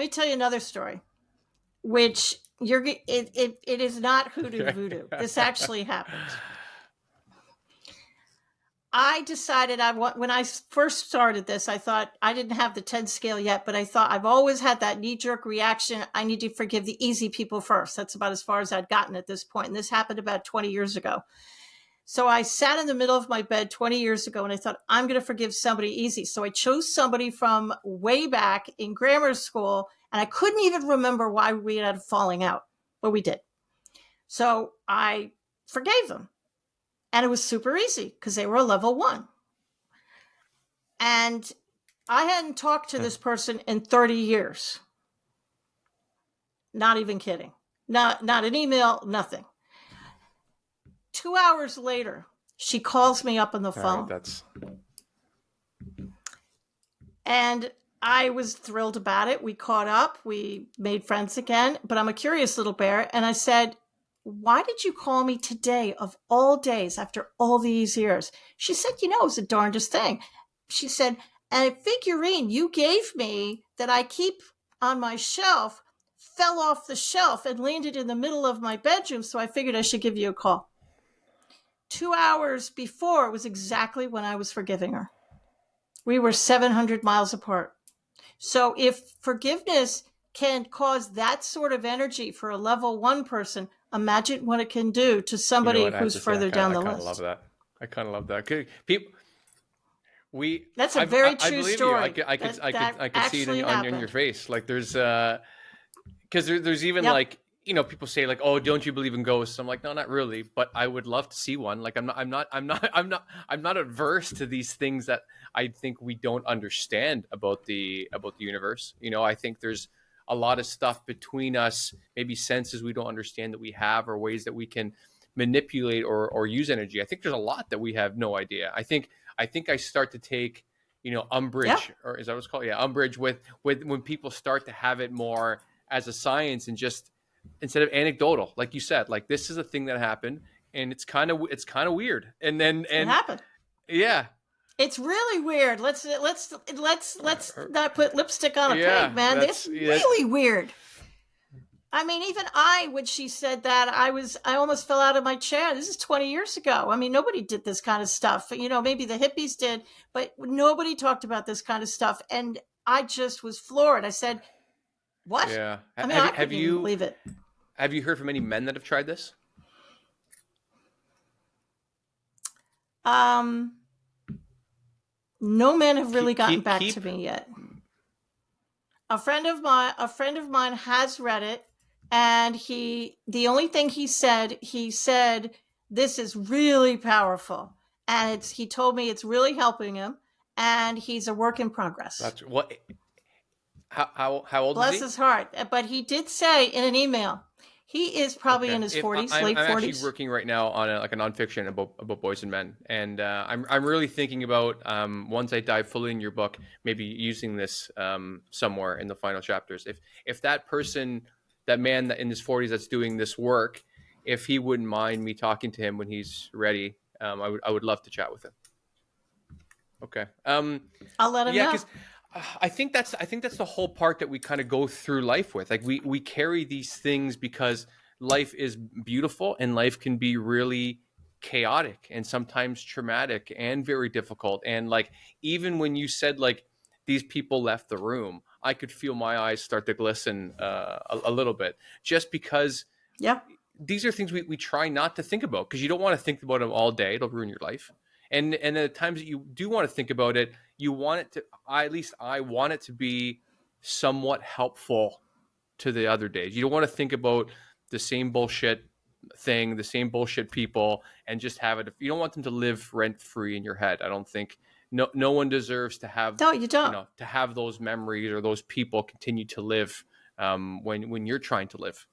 me tell you another story, which it is not hoodoo voodoo. This actually happened. I decided when I first started this, I thought I didn't have the 10 scale yet, but I thought I've always had that knee-jerk reaction. I need to forgive the easy people first. That's about as far as I'd gotten at this point. And this happened about 20 years ago. So I sat in the middle of my bed 20 years ago and I thought, I'm going to forgive somebody easy. So I chose somebody from way back in grammar school, and I couldn't even remember why we had a falling out, but we did. So I forgave them. And it was super easy because they were a level 1. And I hadn't talked to this person in 30 years. Not even kidding. Not an email, nothing. 2 hours later, she calls me up on the phone. And I was thrilled about it. We caught up. We made friends again. But I'm a curious little bear. And I said, why did you call me today of all days after all these years? She said, it was the darndest thing. She said, and a figurine you gave me that I keep on my shelf fell off the shelf and landed in the middle of my bedroom. So I figured I should give you a call. 2 hours before was exactly when I was forgiving her. We were 700 miles apart. So if forgiveness can cause that sort of energy for a level 1 person, imagine what it can do to somebody who's further down the list. I kind of love that. That's a very true story. I could see it on your face. Like there's because there's even like, people say like, oh, don't you believe in ghosts? I'm like, no, not really, but I would love to see one. Like I'm not averse to these things that I think we don't understand about the universe. I think there's a lot of stuff between us, maybe senses we don't understand that we have, or ways that we can manipulate or use energy. I think there's a lot that we have no idea. I think I start to take, umbrage, or is that what it's called? Yeah, umbrage with when people start to have it more as a science and just instead of anecdotal, like you said, like this is a thing that happened and it's kind of weird. And it happened. Yeah. It's really weird. Let's not put lipstick on a pig, man. It's really weird. I mean, even when she said that, I almost fell out of my chair. This is 20 years ago. I mean, nobody did this kind of stuff. Maybe the hippies did, but nobody talked about this kind of stuff. And I just was floored. I said, what? Yeah. I mean, I couldn't even believe it. Have you heard from any men that have tried this? No men have really gotten back to me yet. A friend of mine has read it, and the only thing he said, this is really powerful, and he told me it's really helping him, and he's a work in progress. That's what. How old Bless is he? his heart, but he did say in an email. He is probably in his 40s, late 40s. I'm actually working right now on a nonfiction about boys and men, and I'm really thinking about once I dive fully in your book, maybe using this somewhere in the final chapters. If that person, that man that in his 40s that's doing this work, if he wouldn't mind me talking to him when he's ready, I would love to chat with him. Okay. I'll let him know. I think that's the whole part that we kind of go through life with. Like we carry these things because life is beautiful and life can be really chaotic and sometimes traumatic and very difficult. And like, even when you said like these people left the room, I could feel my eyes start to glisten a little bit, just because these are things we try not to think about, because you don't want to think about them all day. It'll ruin your life. And the times that you do want to think about it, you want it to, at least I want it to be somewhat helpful to the other days. You don't want to think about the same bullshit thing, the same bullshit people, and just have it. You don't want them to live rent free in your head. I don't think no one deserves to have. No, you don't. To have those memories or those people continue to live when you're trying to live.